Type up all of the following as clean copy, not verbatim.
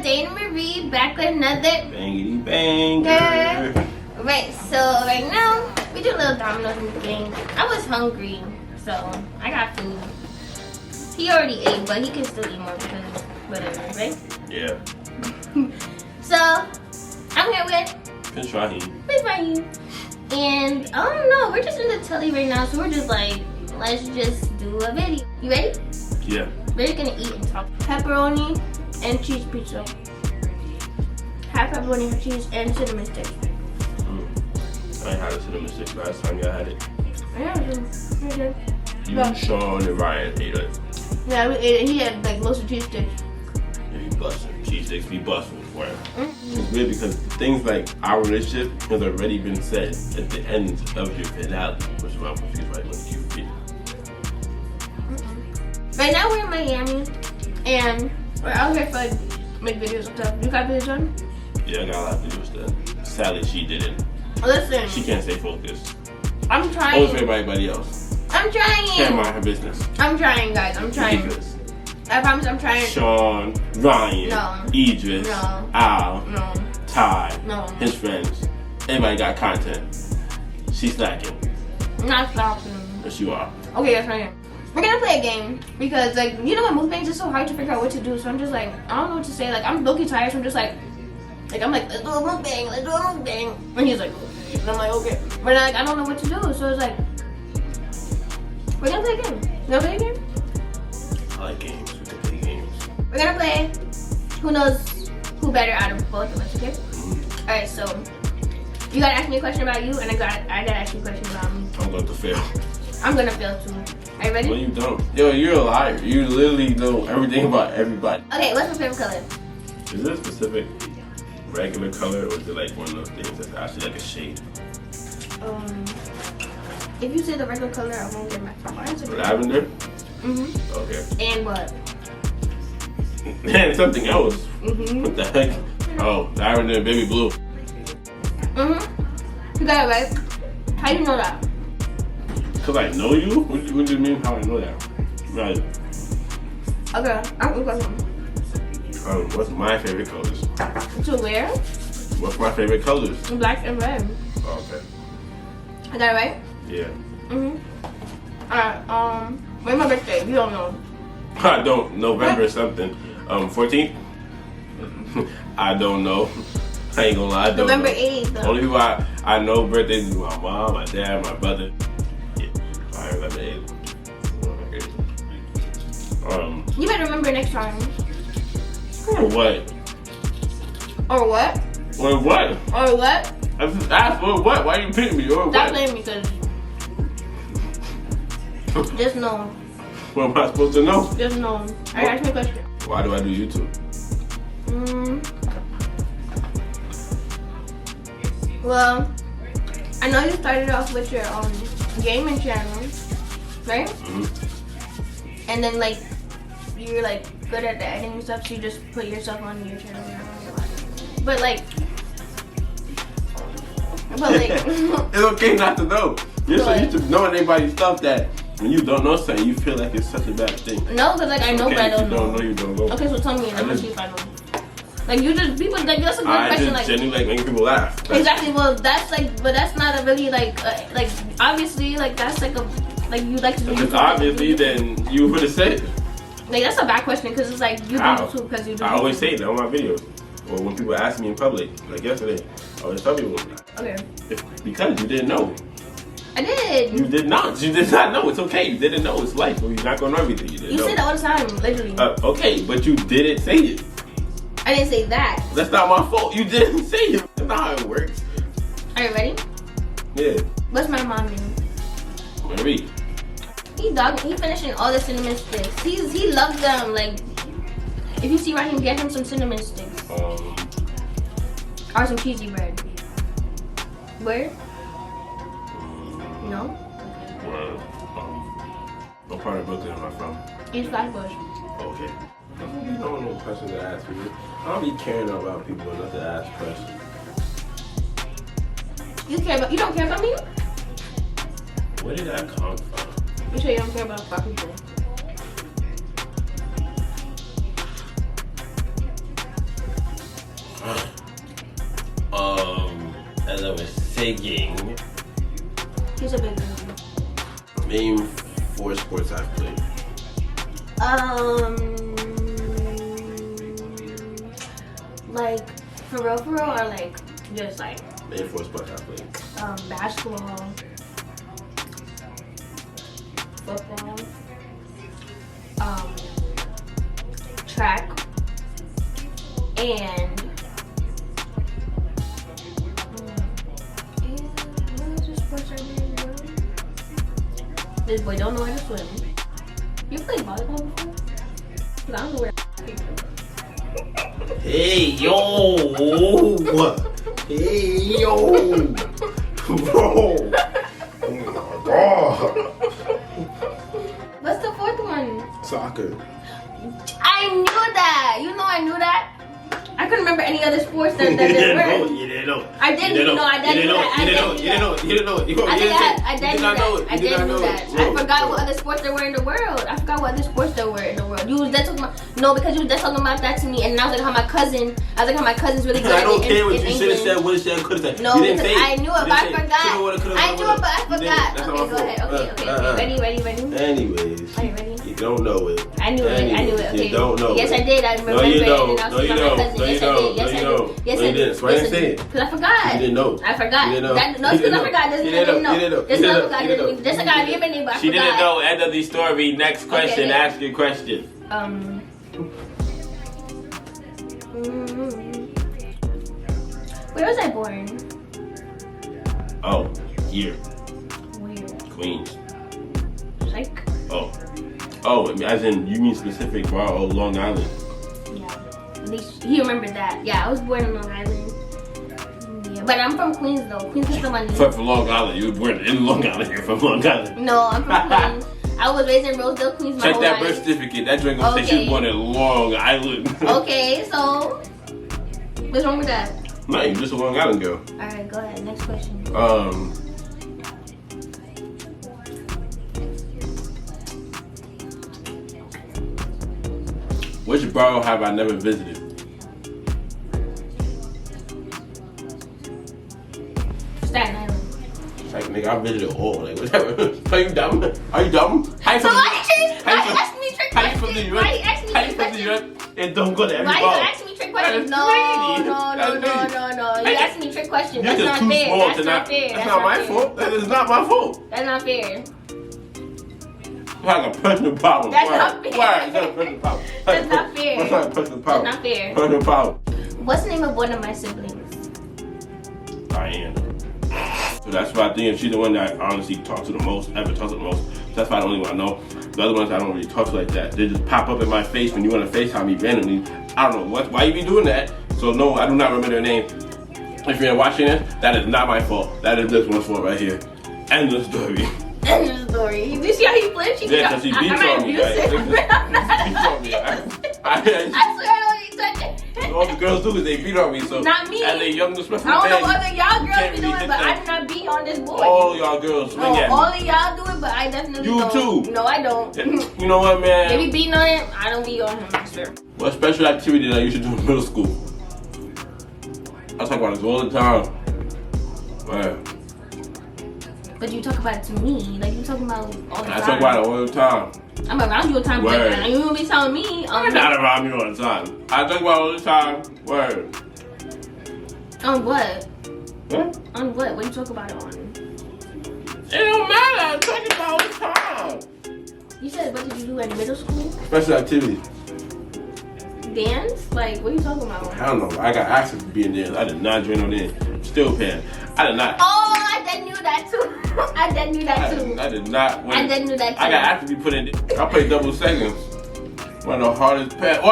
Daina Marie back with another bangity banger. Right, so right now we do a little Domino's thing. I was hungry, so I got food. He already ate, but he can still eat more because whatever, right? Yeah. So I'm here with Prince Raheem. And I don't know, we're just in the telly right now, so we're just like, let's just do a video. You ready? Yeah. We're gonna eat and talk. Pepperoni and cheese pizza. Half pepperoni and cheese and cinnamon sticks. I ain't had a cinnamon stick last time y'all had it. Yeah, You, Sean, and Ryan ate it. yeah, we ate it. He had like most of the cheese sticks. Yeah, you busting. Cheese sticks be busting for him. It's weird because things like our relationship has already been said at the end of your finale, which is why I'm confused why you want to keep repeating. Right now we're in Miami, and we're out here for like make videos and stuff. You got videos done? Yeah, I got a lot of videos done. Sadly, she didn't. Listen, She can't stay focused. I'm trying. Only for everybody else. I'm trying. Can't mind her business. I'm trying, guys. I'm trying. Ridiculous. I promise I'm trying. Sean, Ryan, No. Idris, No. Al, No. Ty, No. his friends. Everybody got content. She's slacking. I'm not stopping. Yes, you are. Okay, that's right. We're gonna play a game because, like, you know what, mukbangs is so hard to figure out what to do. So I'm just like, I don't know what to say. Like, I'm low-key tired. So I'm just like, I'm like, let's do a mukbang. Let's do a mukbang. And he's like, and I'm like, okay. But like, I don't know what to do. So it's like, we're gonna play a game. You wanna play a game? I like games. We can play games. We're gonna play who knows who better out of both of us, okay? Mm-hmm. Alright, so you gotta ask me a question about you, and I gotta ask you a question about me. I'm going to fail. I'm gonna fail too. Are you ready? No, you don't. Yo, you're a liar. You literally know everything about everybody. Okay, what's my favorite color? Is it a specific regular color, or is it like one of those things that's actually like a shade? If you say the regular color, I won't get my answer. Lavender? Mm-hmm. Okay. And what? And something else. Mm-hmm. What the heck? Oh, lavender and baby blue. Mm-hmm. You got it right. How do you know that? Cause I know you? What do you mean how I know that? Right. Okay, I'm question. What's my favorite colors? To wear? What's my favorite colors? Black and red. Oh, okay. I got it right? Yeah. Mm-hmm. Alright, when's my birthday? You don't know. I don't. November something. 14th? I don't know. I ain't gonna lie. I don't November know. 8th. Only people I know birthdays is my mom, my dad, my brother. Yeah. I remember 8th. You better remember next time. Or what? Or what? Or what? Or what? I just asked for what? Why you picking me? Or Stop what? blaming me, cause just know. What am I supposed to know? Just know. Alright, ask me a question. Why do I do YouTube? Well, I know you started off with your gaming channel, right? Mm-hmm. And then like you're like good at the editing and stuff, so you just put yourself on your channel. But like, It's okay not to know. You're so used to knowing everybody's stuff that when you don't know something, you feel like it's such a bad thing. no, cause like I know, but I don't know. You don't know. Okay, so tell me, and I'm gonna see if I know. Like you just people like that's a good I question. just Like genuinely like making people laugh. exactly. Well, that's like, but that's not a really like obviously like that's like a like you like to do. If it's YouTube, obviously, then you would have said it. Like that's a bad question because it's like you do How? YouTube because you do. I YouTube. always say it on my videos, or when people ask me in public, like yesterday. I always tell people, Okay. because you didn't know. I did. You did not. You did not know. It's okay. You didn't know. It's life. You're not gonna know everything. You didn't You know. say that all the time, literally. Okay, but you didn't say it. I didn't say that. That's not my fault. You didn't say it. That's not how it works. Are you ready? Yeah. What's my mom name? Marie. He finishing all the cinnamon sticks. He loves them. Like, if you see Raheem, get him some cinnamon sticks or some cheesy bread. Where? No. Where? What part of Brooklyn am I from? East Flatbush. Okay. You don't know questions to ask me. I don't be caring about people enough to ask questions. You don't care about me? Where did that come from? You say you don't care about people. taking. He's a big baby. Name 4 sports I've played. Like for real, or like just like. Name 4 sports I've played. Basketball, football, track, and what other sports are there? This boy don't know how to swim. You played volleyball before? 'Cause I don't know where Hey yo! Hey yo! Bro! Oh my god! What's the 4th one? Soccer. I knew that. You know I knew that. I couldn't remember any other sports that You didn't didn't work. know. You didn't know. I didn't know. I didn't know that. You didn't know. You didn't know. You didn't know. I didn't know that. I didn't know that. I forgot what other sports there were in the world. I forgot what other sports there were in the world. You was just talking about because you was just talking about that to me, and I was like, how my cousins really good. I don't care what in you should have England. said, would have said, could have said. No, you didn't because say I knew it, but I forgot. I knew it, but I forgot. That's Okay, go ahead. Okay. Ready. Anyways. Are you ready? You don't know it. I knew it. Okay. You don't know Yes, it. I did. I remember No, you it. don't. And I was talking about my cousin. Yes, I did. Yes, I did. Yes, I did. That's why I didn't say it. Because I forgot. You didn't know. I forgot. You didn't know. No, it's because I forgot. You didn't know. Just I forgot. Just I got to give a name, but I She forgot. didn't know. End of the story. Next question. Okay. Ask your question. Where was I born? Oh, here. Where? Queens. Like? Oh, as in, you mean specific bar or Long Island? Yeah. At least he remembered that. Yeah, I was born in Long Island. Yeah, but I'm from Queens though. Queens is still my name. From Long Island. You were born in Long Island. You're from Long Island. No, I'm from Queens. I was raised in Rosedale, Queens my Check whole that life. birth certificate. That drink gonna say she was born in Long Island. Okay, so what's wrong with that? No, you're just a Long Island girl. Alright, go ahead. Next question. Which borough have I never visited? Staten Island. Like, nigga, I visited all. Like, whatever. Are you dumb? Are you dumb? How you So from why you ask me trick How you from questions? the Why US? you ask me How you trick from the questions? US? And don't go to every Why you borough. ask me trick questions? That's No. crazy. You asked me trick questions. You're That's just not too fair. small That's to not fair. That's not my fault. That is not my fault. That's not fair. You have a personal problem. That's not fair. Why? It's not a personal problem. That's not fair. That's not a personal problem. That's not fair. Personal problem. What's the name of one of my siblings? Diana. So that's why I think she's the one that I honestly talk to the most, ever talk to the most. That's why the only one I know. The other ones I don't really talk to like that. They just pop up in my face when you want to FaceTime me randomly. I don't know why you be doing that. So no, I do not remember their name. If you're watching this, that is not my fault. That is this one's fault right here. End of the story. End of the story. You see how he flipped? Yeah, because she beats on me. Right? She beats on me. I swear I don't even touch it. All the girls do is they beat on me. So Not me. as a young special I don't know man, what y'all girls can't be really doing, hit but that. I do not beat on this boy. All y'all girls swing at all me. of y'all do it, but I definitely You don't. too. No, I don't. You know what, man? Maybe beating on him, I don't beat on him, I swear. What special activity that you should do in middle school? I talk about this all the time. Man. But you talk about it to me, like you talking about all the time. I talk about it all the time. I'm around you all the time, but Word. you don't be telling me. I'm not around me all the time. I talk about it all the time. Word. On what? What? On what? What you talk about it on? It don't matter. I talk about it all the time. You said, what did you do in middle school? Special activity. Dance? Like, what are you talking about? I don't know. I got access to being there. I did not join no dance. Still paying. I did not. Oh, I did knew that too. I did knew that too. I did not win. I did knew that too. I got access to be put in. I played double seconds. One of the hardest pass.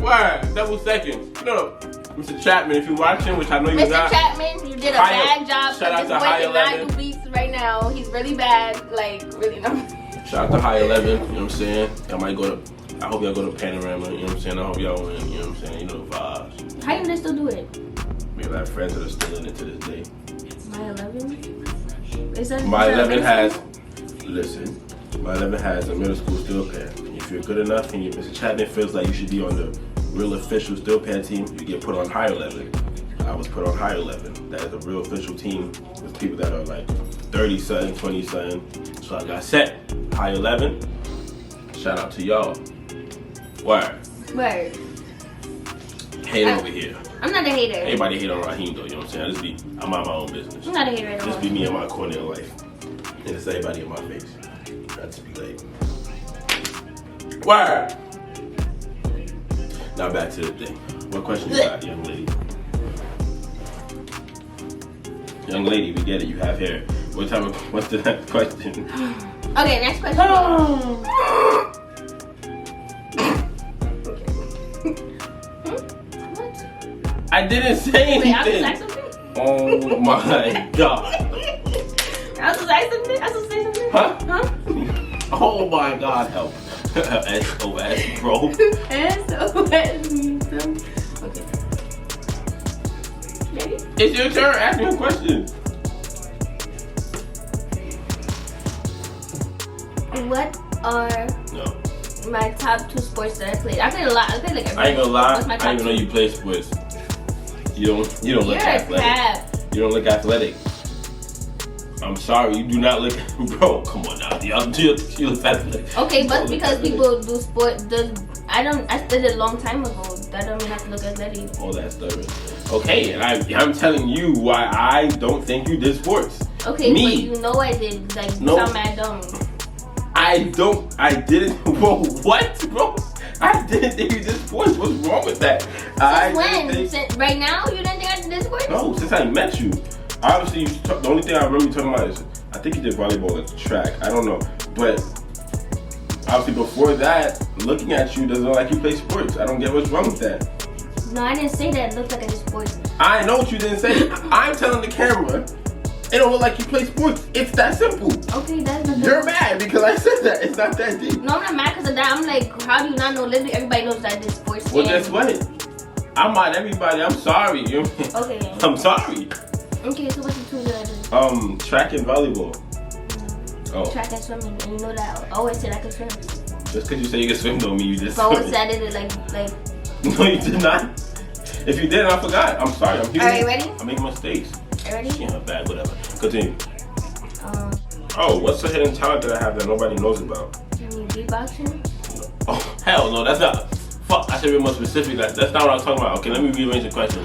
Word. Double seconds. No. Mr. Chapman, if you're watching, which I know you're Mr. not. Chapman, you did a Higher- bad job. shout out This to boy High cannot 11. do beats right now. He's really bad. Like, really no. Shout out to High 11, you know what I'm saying? I might go to, I hope y'all go to Panorama, you know what I'm saying? I hope y'all win, you know what I'm saying? You know the vibes. How you gonna still do it? We have had friends that are still in it to this day. My 11? Is that My is that 11 middle has, school? listen, my 11 has a middle school still pair. If you're good enough and Mr. Chapman feels like you should be on the real official still pair team, you get put on High 11. I was put on higher 11. That is a real official team with people that are like 30 something, 20 something. So I got set higher 11. Shout out to y'all. Word. Word. Hate over here. I'm not a hater. Everybody hate on Raheem though, you know what I'm saying? I'm on my own business. I'm not a hater at all. Just be me in my corner of life. And it's everybody in my face. That's be late. Word! Now back to the thing. What question you got, young lady? Young lady, we get it, you have hair. What's the next question? Okay, next question. I didn't say anything. Wait, I was saying something? Oh my god. I was saying something? I was saying something? Huh? Oh my god, help. SOS, bro. SOS means something. Okay. Ready? It's your turn. Ask me a question. What are my top 2 sports that I played? I played a lot. I played like every. I ain't gonna lie. What's my I top didn't even know 2? you play sports. You don't look You're athletic. crap. You don't look athletic. I'm sorry, you do not look. Bro, come on now. You look athletic. Okay, but because people do sport, I did it a long time ago. That don't mean I have to look athletic. Oh, that's stubborn. Okay, and I'm telling you why I don't think you did sports. Okay, Me. but you know I did. Like, No. sound mad dumb. I didn't. Whoa, what, bro? I didn't think you did sports. What's wrong with that? Since right now, you didn't think I did sports? No, since I met you. Obviously, the only thing I remember you talking about is, I think you did volleyball at the track. I don't know. But obviously before that, looking at you doesn't look like you play sports. I don't get what's wrong with that. No, I didn't say that. It looked like I did sports. I know what you didn't say. I'm telling the camera, it don't look like you play sports. It's that simple. Okay, that's not. You're mad because I said that. It's not that deep. No, I'm not mad because of that. I'm like, how do you not know? Literally, everybody knows that I did sports. Well, guess what? I'm not everybody. I'm sorry. Okay. I'm sorry. Okay, so what's the 2 that I did? Track and volleyball. Oh. Track and swimming, and you know that I always said I could swim. Just because you say you can swim don't mean you just So I always swim. said I did it like. No, you did not. If you did, I forgot. I'm sorry. I'm human. Alright, ready? I make mistakes. Ready? Yeah, bad, whatever. Continue. Oh, what's the hidden talent that I have that nobody knows about? Beatboxing? Oh, hell no, that's not. Fuck, I should be more specific. That's not what I was talking about. Okay, let me rearrange the question.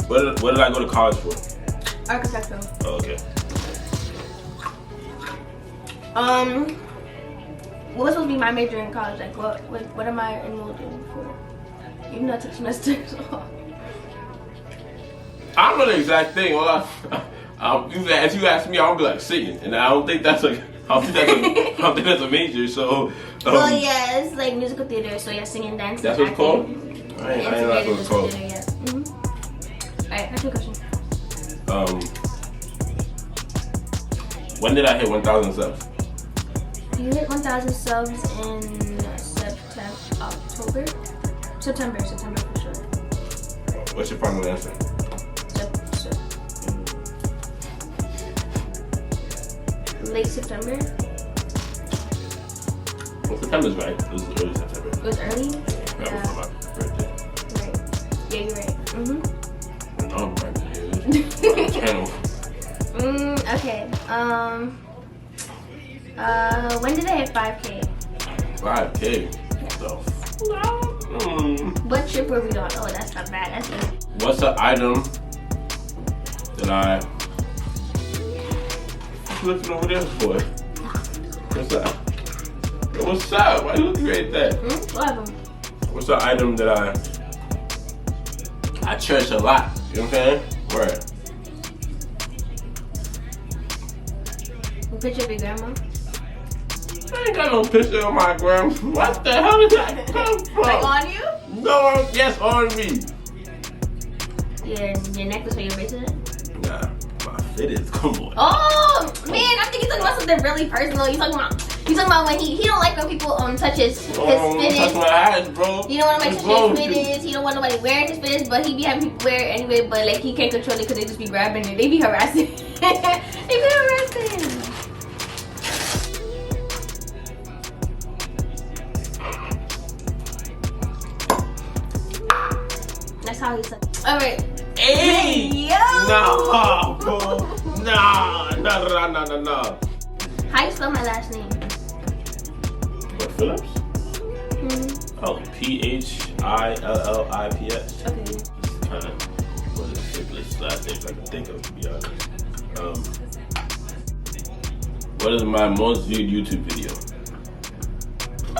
What did I go to college for? Architectural. Oh, okay. What was supposed to be my major in college? Like, what am I enrolled in for? Even though I took semesters off. I don't know the exact thing. If you ask me, I'll be like singing, and I don't think that's I don't think that's a major. So. Well, yeah, it's like musical theater. So yeah, singing, dancing. That's what it's called. I ain't know that's what it's called. Theater, yeah. Alright, ask me a question. When did I hit 1,000 subs? You hit 1,000 subs in September for sure. What's your final answer? Late September. Well, September's right. It was early September. It was early? Yeah, before my birthday. Right. Yeah, you're right. Oh, my channel. Okay. When did I hit 5K? 5K. So. What trip were we on? Oh, that's not bad. That's good. What's the item that I? What you looking over there for? What's that? What's up? Why you looking at that? What of them? What's the item that I cherish a lot? You know what I'm saying? Where? A picture of your grandma? I ain't got no picture of my grandma. What the hell did that come from? Like on you? No, yes, on me. Your necklace or your bracelet? Nah, my fit is. Come on. Oh man, I think you're talking about something really personal. You talking about when he don't like when people touch his fitness. Touch my eyes, bro. You don't want nobody touch his fitness. He don't want nobody wearing his fitness, but he be having people wear it anyway. But like he can't control it because they just be grabbing it. They be harassing. They be harassing. how he sucks. Alright. Hey! Yo! No, bro. Nah. How you spell my last name? What, Phillips? Mm-hmm. Oh, Phillips. Okay. It's kind of one of the simplest last names I can think of, to be honest. What is my most viewed YouTube video?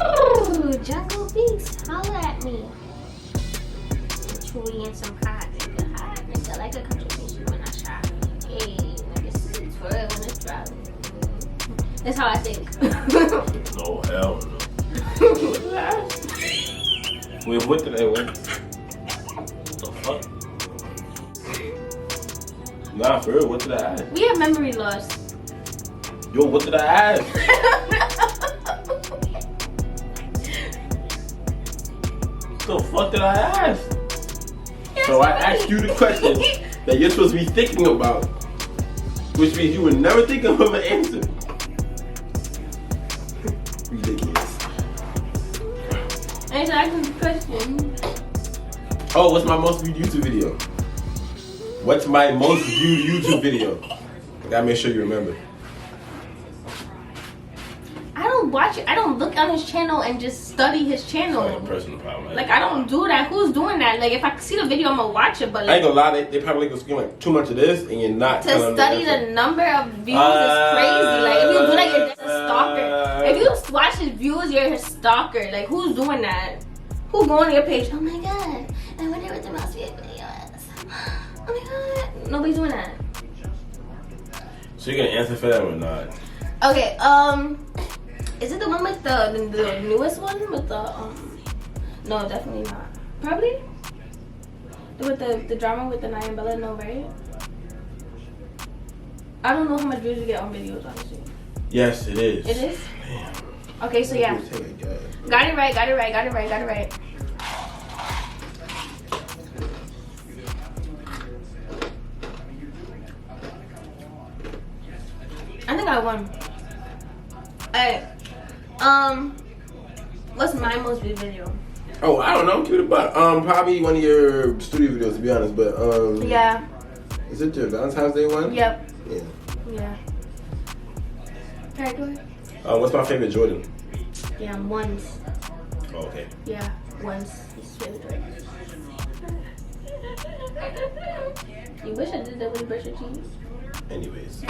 Ooh, Jungle Beast, holla at me. Chewy and some hot nigga, like a contribution when I try. Hey, nigga, it's for real when it's driving. That's how I think. No, hell no. Wait, what did I win? The fuck? Nah, for real, what did I ask? We have memory loss. Yo, what did I ask? The fuck did I ask? So I asked you the question that you're supposed to be thinking about, which means you were never thinking of an answer. Ridiculous. I asked the question. Oh, what's my most viewed YouTube video? What's my most viewed YouTube video? I gotta make sure you remember. I don't watch it. I don't look on his channel and just study his channel. Oh, personal problem. Like, I don't do that. Who's doing that? Like, if I see the video, I'm gonna watch it. But I like, ain't gonna lie, they probably gonna skim like too much of this, and you're not to telling study them the number of views is crazy. Like, if you do that, you're just a stalker. If you watch his views, you're a stalker. Like, who's doing that? Who going on your page? Oh my god, I wonder what the most viewed video is. Oh my god, nobody's doing that. So you're gonna answer for that or not? Okay, is it the one with the newest one with the no, definitely not. Probably with the drama with the Nia and Bella, no, right? I don't know how much views you get on videos, honestly. Yes, it is. It is? Damn. Okay, so yeah. Got it right. I think I won. Alright. What's my most viewed video? Oh, I don't know. I'm curious about probably one of your studio videos, to be honest. But Yeah. is it your Valentine's Day one? Yep. Yeah. Alright, go ahead. What's my favorite Jordan? Yeah, once. Oh, okay. Yeah, once. It's really great. You wish I did that with brush your teeth. Anyways.